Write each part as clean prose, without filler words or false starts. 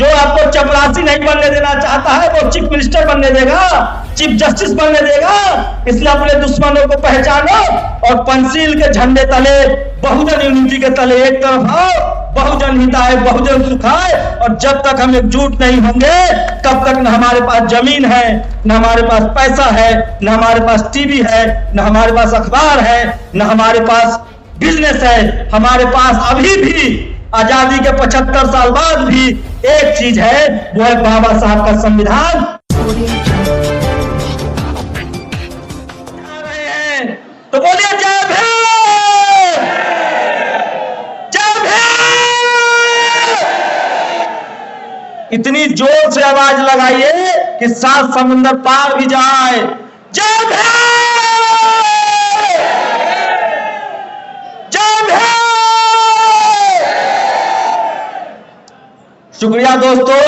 जो आपको चपरासी नहीं बनने देना चाहता है वो चीफ मिनिस्टर बनने देगा, चीफ जस्टिस बनने देगा। इसलिए अपने दुश्मनों को पहचानो और पंचशील के झंडे तले, बहुजन यूनिटी के तले एक तरफ आओ। बहुजन हिताय बहुजन सुखाय। और जब तक हम एकजुट नहीं होंगे तब तक न हमारे पास जमीन है, न हमारे पास पैसा है, न हमारे पास टीवी है, न हमारे पास अखबार है, न हमारे पास बिजनेस है। हमारे पास अभी भी आजादी के 75 साल बाद भी एक चीज है, वो है बाबा साहब का संविधान। तो बोलिए जय भीम, जय भीम। इतनी जोर से आवाज लगाइए कि 7 समुंदर पार भी जाए। जय भीम, जय भीम। शुक्रिया दोस्तों,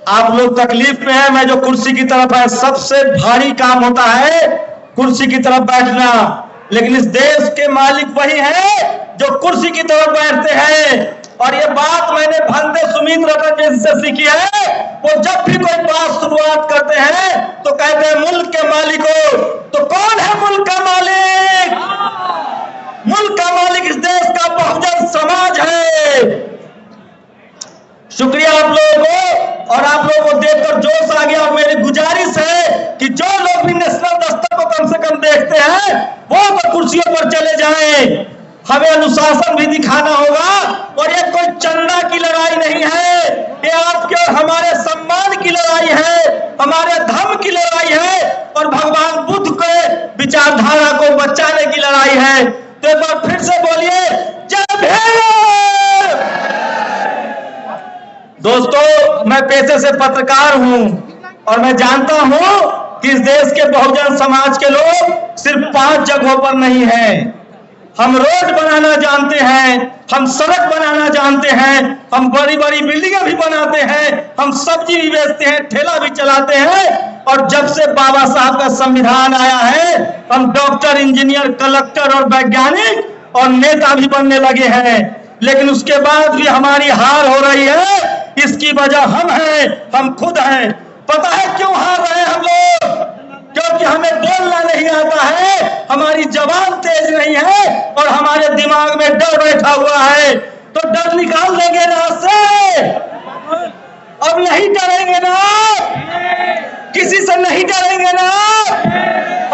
आप लोग तकलीफ में हैं। मैं जो कुर्सी की तरफ है, सबसे भारी काम होता है कुर्सी की तरफ बैठना, लेकिन इस देश के मालिक वही हैं जो कुर्सी की तरफ बैठते हैं। और ये बात मैंने भंते सुमित रतन जी से सीखी है। वो जब भी कोई बात शुरुआत करते हैं तो कहते हैं मुल्क के मालिकों। तो कौन है मुल्क का मालिक? मुल्क का मालिक इस देश का बहुजन समाज है। शुक्रिया आप लोगों को, और आप लोगों को देखकर जोश आ गया। मेरी गुजारिश है कि जो लोग भी नेशनल दस्तक को कम से कम देखते हैं वो तो कुर्सियों पर चले जाएं। हमें अनुशासन भी दिखाना होगा। और ये कोई चंदा की लड़ाई नहीं है, ये आपके और हमारे सम्मान की लड़ाई है, हमारे धर्म की लड़ाई है, और भगवान बुद्ध के विचारधारा को बचाने की लड़ाई है। तो एक बार फिर से बोलिए जय भीम। दोस्तों, मैं पेशे से पत्रकार हूं और मैं जानता हूं कि इस देश के बहुजन समाज के लोग सिर्फ 5 जगहों पर नहीं हैं। हम रोड बनाना जानते हैं, हम सड़क बनाना जानते हैं, हम बड़ी बड़ी बिल्डिंगें भी बनाते हैं, हम सब्जी भी बेचते हैं, ठेला भी चलाते हैं। और जब से बाबा साहब का संविधान आया है, हम डॉक्टर, इंजीनियर, कलेक्टर और वैज्ञानिक और नेता भी बनने लगे हैं। लेकिन उसके बाद भी हमारी हार हो रही है। इसकी वजह हम हैं, हम खुद हैं। पता है क्यों हार रहे हैं हम लोग? क्योंकि हमें बोलना नहीं आता है, हमारी जबान तेज नहीं है, और हमारे दिमाग में डर बैठा हुआ है। तो डर निकाल देंगे ना से? अब नहीं डरेंगे ना? किसी से नहीं डरेंगे ना?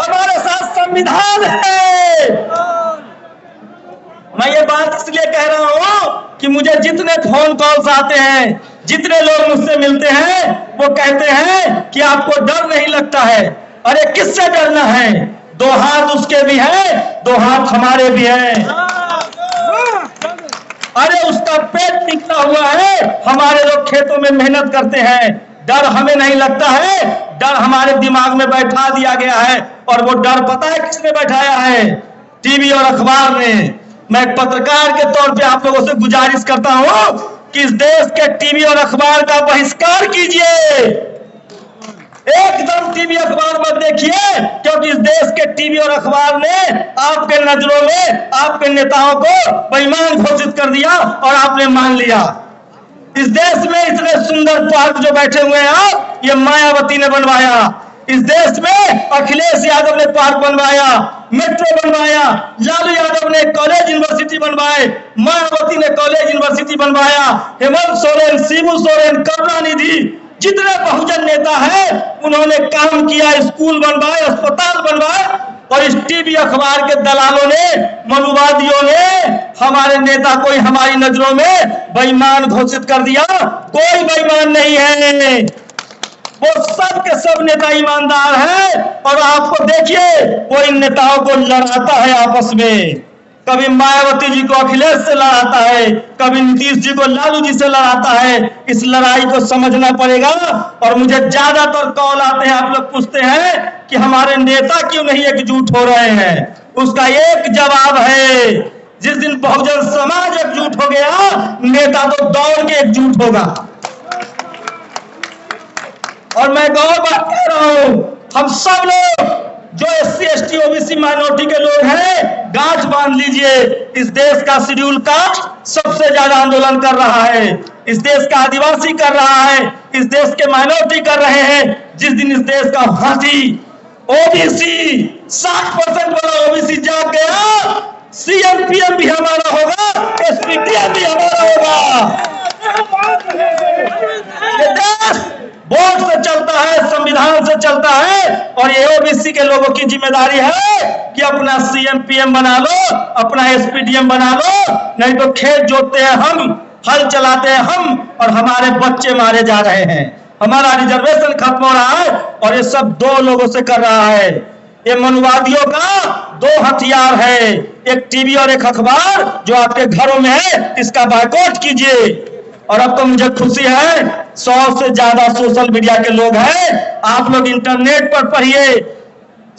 हमारे साथ संविधान है। मैं ये बात इसलिए कह रहा हूं कि मुझे जितने फोन कॉल्स आते हैं, जितने लोग मुझसे मिलते हैं, वो कहते हैं कि आपको डर नहीं लगता है। अरे किससे डरना है? 2 हाथ उसके भी हैं, 2 हाथ हमारे भी हैं। अरे उसका पेट निकला हुआ है, हमारे लोग खेतों में मेहनत करते हैं। डर हमें नहीं लगता है, डर हमारे दिमाग में बैठा दिया गया है। और वो डर पता है किसने बैठाया है? टीवी और अखबार ने। मैं एक पत्रकार के तौर पे आप लोगों से गुजारिश करता हूं कि इस देश के टीवी और अखबार का बहिष्कार कीजिए। एकदम टीवी अखबार मत देखिए, क्योंकि इस देश के टीवी और अखबार ने आपके नजरों में आपके नेताओं को बेईमान घोषित कर दिया और आपने मान लिया। इस देश में इतने सुंदर पार्क जो बैठे हुए हैं आप, ये मायावती ने बनवाया। इस देश में अखिलेश यादव ने पार्क बनवाया, मेट्रो बनवाया, लालू यादव ने कॉलेज यूनिवर्सिटी बनवाए, मायावती ने कॉलेज यूनिवर्सिटी बनवाया, हेमंत सोरेन, शिबू सोरेन, करुणानिधि, जितने बहुजन नेता हैं उन्होंने काम किया, स्कूल बनवाए, अस्पताल बनवाए। और इस टीवी अखबार के दलालों ने, मनुवादियों ने हमारे नेता को हमारी नजरों में बेईमान घोषित कर दिया। कोई बेईमान नहीं है, वो सब के सब नेता ईमानदार हैं। और आपको देखिए, वो इन नेताओं को लड़ाता है आपस में। कभी मायावती जी को अखिलेश से लड़ाता है, कभी नीतीश जी को लालू जी से लड़ाता है। इस लड़ाई को समझना पड़ेगा। और मुझे ज्यादातर कॉल आते हैं, आप लोग पूछते हैं कि हमारे नेता क्यों नहीं एकजुट हो रहे हैं। उसका एक जवाब है, जिस दिन बहुजन समाज एकजुट हो गया, नेता तो दौड़ के एकजुट होगा। और मैं गौर बात कह रहा हूं, हम सब लोग जो SC ST OBC माइनॉरिटी के लोग हैं, गांठ बांध लीजिए। इस देश का शेड्यूल कास्ट सबसे ज्यादा आंदोलन कर रहा है, इस देश का आदिवासी कर रहा है, इस देश के माइनॉरिटी कर रहे हैं। जिस दिन इस देश का हाथी OBC 60% वाला OBC जाग गया, CM PM भी हमारा होगा, SPDM भी हमारा होगा। ये देश वोट से चलता है, संविधान से चलता है, और ये OBC के लोगों की जिम्मेदारी है कि अपना CM PM बना लो, अपना SPDM बना लो, नहीं तो खेत जोतते हैं हम, हल चलाते हैं हम, और हमारे बच्चे मारे जा रहे हैं, हमारा रिजर्वेशन खत्म हो रहा है, और ये सब दो लोगों से कर रहा है। ये मनुवादियों का दो हथियार है, एक टीवी और एक अखबार जो आपके घरों में है, इसका बायकॉट कीजिए। और अब तो मुझे खुशी है, 100 से ज्यादा सोशल मीडिया के लोग हैं। आप लोग इंटरनेट पर पढ़िए,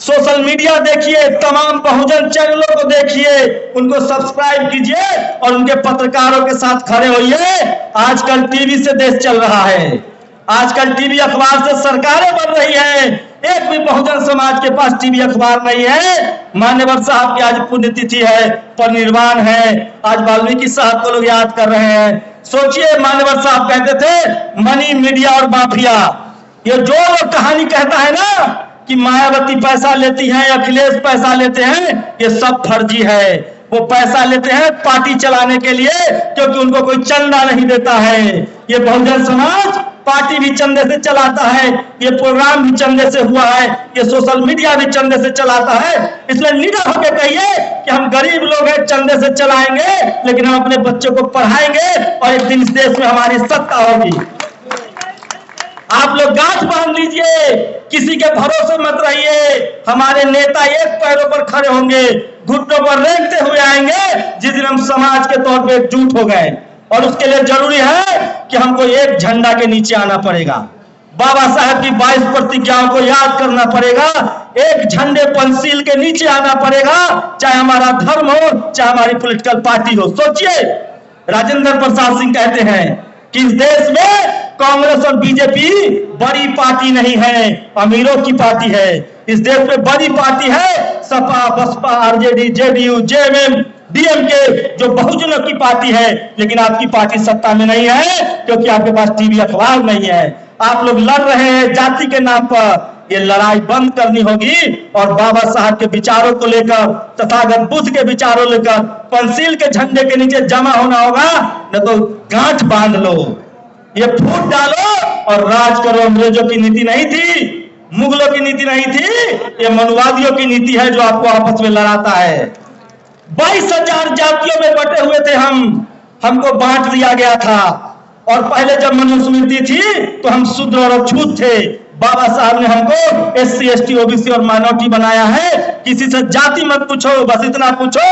सोशल मीडिया देखिए, तमाम बहुजन चैनलों को देखिए, उनको सब्सक्राइब कीजिए और उनके पत्रकारों के साथ खड़े होइए। आजकल टीवी से देश चल रहा है, आजकल टीवी अखबार से सरकारें बन रही हैं। एक भी बहुजन समाज के पास टीवी अखबार नहीं है। मान्यवर साहब की आज पुण्यतिथि है, परिनिर्वाण है, आज वाल्मीकि साहब को लोग याद कर रहे हैं। सोचिए, मान्यवर साहब कहते थे मनी, मीडिया और माफिया, ये जो कहानी कहता है ना कि मायावती पैसा लेती हैं, अखिलेश पैसा लेते हैं, ये सब फर्जी है। वो पैसा लेते हैं पार्टी चलाने के लिए, क्योंकि उनको कोई चंदा नहीं देता है। ये बहुजन समाज पार्टी भी चंदे से चलाता है, ये प्रोग्राम भी चंदे से हुआ है, ये सोशल मीडिया भी चंदे से चलाता है। इसलिए निडर होकर कहिए कि हम गरीब लोग हैं, चंदे से चलाएंगे, लेकिन हम अपने बच्चों को पढ़ाएंगे और एक दिन इस देश में हमारी सत्ता होगी। आप लोग गांठ बांध लीजिए, किसी के भरोसे मत रहिए। हमारे नेता एक पैरों पर खड़े होंगे, घुटनों पर रेंगते हुए आएंगे जिस दिन हम समाज के तौर पे एकजुट हो गए। और उसके लिए जरूरी है कि हमको एक झंडा के नीचे आना पड़ेगा, बाबा साहब की 22 प्रतिज्ञाओं को याद करना पड़ेगा, एक झंडे पंचशील के नीचे आना पड़ेगा, चाहे हमारा धर्म हो, चाहे हमारी पॉलिटिकल पार्टी हो। सोचिए, राजेंद्र प्रसाद सिंह कहते हैं कि इस देश में कांग्रेस और बीजेपी बड़ी पार्टी नहीं है, अमीरों की पार्टी है। इस देश में बड़ी पार्टी है Sapa, Basapa, RJD, JDU, JMM, DMK, जो बहुजनों की पार्टी है। लेकिन आपकी पार्टी सत्ता में नहीं है, क्योंकि आपके पास टीवी अखबार नहीं है। आप लोग लड़ रहे हैं जाति के नाम पर, ये लड़ाई बंद करनी होगी और बाबा साहब के विचारों को लेकर, तथागत बुद्ध के विचारों लेकर पंचशील के झंडे के नीचे जमा होना होगा। न तो गांठ बांध लो, ये फूट डालो और राज करो। अंग्रेजों की नीति नहीं थी, मुगलों की नीति नहीं थी, ये मनुवादियों की नीति है जो आपको आपस में लड़ाता है। 22,000 जातियों में बटे हुए थे हमको बांट दिया गया था। और पहले जब मनुस्मृति थी तो हम शूद्र और अछूत थे। बाबा साहब ने हमको SC ST OBC और माइनॉरिटी बनाया है। किसी से जाति मत पूछो, बस इतना पूछो,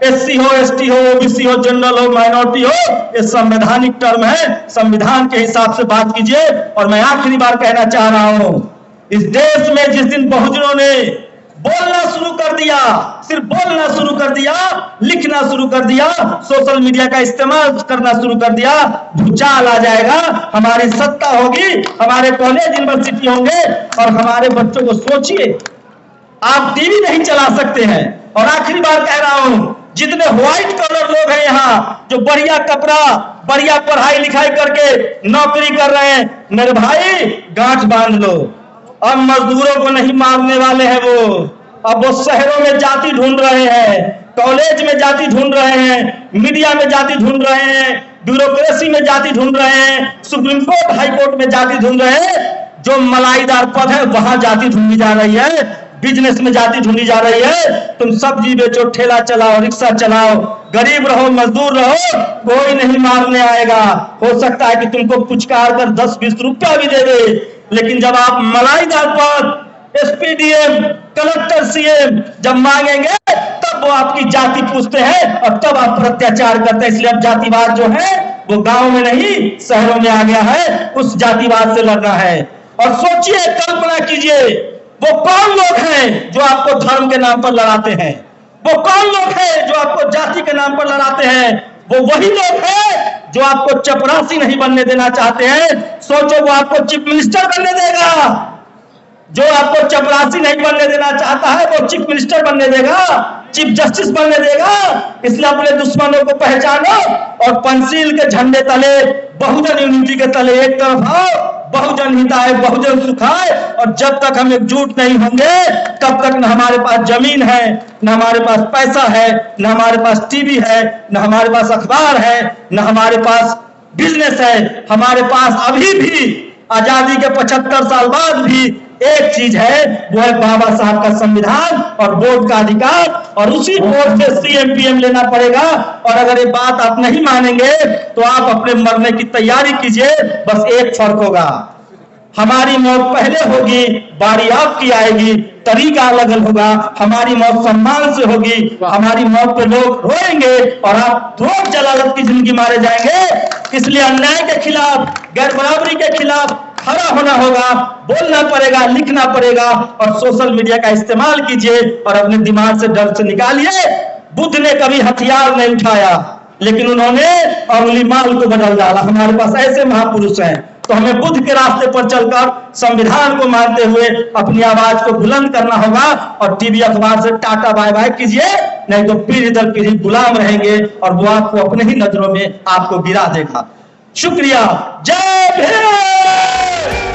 SC हो, ST हो, OBC हो, जनरल हो, माइनॉरिटी हो, ये संवैधानिक टर्म है, संविधान के हिसाब से बात कीजिए। और मैं आखिरी बार कहना चाह रहा हूं, इस देश में जिस दिन बहुजनों ने बोलना शुरू कर दिया, सिर्फ बोलना शुरू कर दिया, लिखना शुरू कर दिया, सोशल मीडिया का इस्तेमाल करना शुरू कर दिया, भूचाल आ जाएगा, हमारी सत्ता होगी, हमारे कॉलेज यूनिवर्सिटी होंगे। और हमारे बच्चों को सोचिए, आप टीवी नहीं चला सकते हैं। और आखिरी बार कह रहा हूं, जितने व्हाइट कलर लोग हैं यहाँ, जो बढ़िया कपड़ा, बढ़िया पढ़ाई लिखाई करके नौकरी कर रहे हैं, मेरे भाई गांठ बांध लो। अब मजदूरों को नहीं मारने वाले हैं वो। अब वो शहरों में जाति ढूंढ रहे हैं, कॉलेज में जाति ढूंढ रहे हैं, मीडिया में जाति ढूंढ रहे हैं, ब्यूरोक्रेसी में जाति ढूंढ रहे हैं, सुप्रीम कोर्ट, हाई कोर्ट में जाति ढूंढ रहे हैं। जो मलाईदार पद है वहां जाति ढूंढी जा रही है, बिजनेस में जाति ढूंढी जा रही है। तुम सब्जी बेचो, ठेला चलाओ, रिक्शा चलाओ, गरीब रहो, मजदूर रहो, कोई नहीं मारने आएगा। हो सकता है कि तुमको पुचकार कर 10-20 रुपया भी दे दे, लेकिन जब आप मलाईदार पद, SPDM, कलेक्टर, CM जब मांगेंगे तब वो आपकी जाति पूछते हैं और तब आप पर अत्याचार करते हैं। इसलिए अब जातिवाद जो है वो गांव में नहीं, शहरों में आ गया है। उस जातिवाद से लड़ना है। और सोचिए, कल्पना कीजिए, वो कौन लोग हैं जो आपको धर्म के नाम पर लड़ाते हैं? वो कौन लोग हैं जो आपको जाति के नाम पर लड़ाते हैं? वो वही लोग हैं जो आपको चपरासी नहीं बनने देना चाहते हैं। सोचो, वो आपको चीफ मिनिस्टर बनने देगा? जो आपको चपरासी नहीं बनने देना चाहता है वो चीफ मिनिस्टर बनने देगा, चीफ जस्टिस बनने देगा। इसलिए अपने दुश्मनों को पहचानो और पंचशील के झंडे तले, बहुजन यूनिटी के तले एक तरफ आओ। बहुजन हिताय बहुजन सुखाय। और जब तक हम एकजुट नहीं होंगे तब तक न हमारे पास जमीन है, न हमारे पास पैसा है, न हमारे पास टीवी है, न हमारे पास अखबार है, न हमारे पास बिजनेस है। हमारे पास अभी भी आजादी के 75 साल बाद भी एक चीज है, वो है बाबा साहब का संविधान और वोट का अधिकार। और उसी वोट से सीएम पीएम लेना पड़ेगा। और अगर ये बात आप नहीं मानेंगे तो आप अपने मरने की तैयारी कीजिए। बस एक फर्क होगा, हमारी मौत पहले होगी, बारी आपकी आएगी, तरीका अलग होगा। हमारी मौत सम्मान से होगी, हमारी मौत पे लोग रोएंगे और आप रोज जलालत की जिंदगी मारे जाएंगे। इसलिए अन्याय के खिलाफ, गैर बराबरी के खिलाफ खड़ा होना होगा, बोलना पड़ेगा, लिखना पड़ेगा। और सोशल मीडिया का इस्तेमाल कीजिए और अपने दिमाग से डर से निकालिए। बुद्ध ने कभी हथियार नहीं उठाया, लेकिन उन्होंने अंगुली माल को बदल डाला। हमारे पास ऐसे महापुरुष हैं, तो हमें बुद्ध के रास्ते पर चलकर संविधान को मानते हुए अपनी आवाज को बुलंद करना होगा। और टीवी अखबार से टाटा बाय बाय कीजिए, नहीं तो पीढ़ी दर पीढ़ी गुलाम रहेंगे और वो आपको अपने ही नजरों में आपको गिरा देगा। शुक्रिया। जय भीम।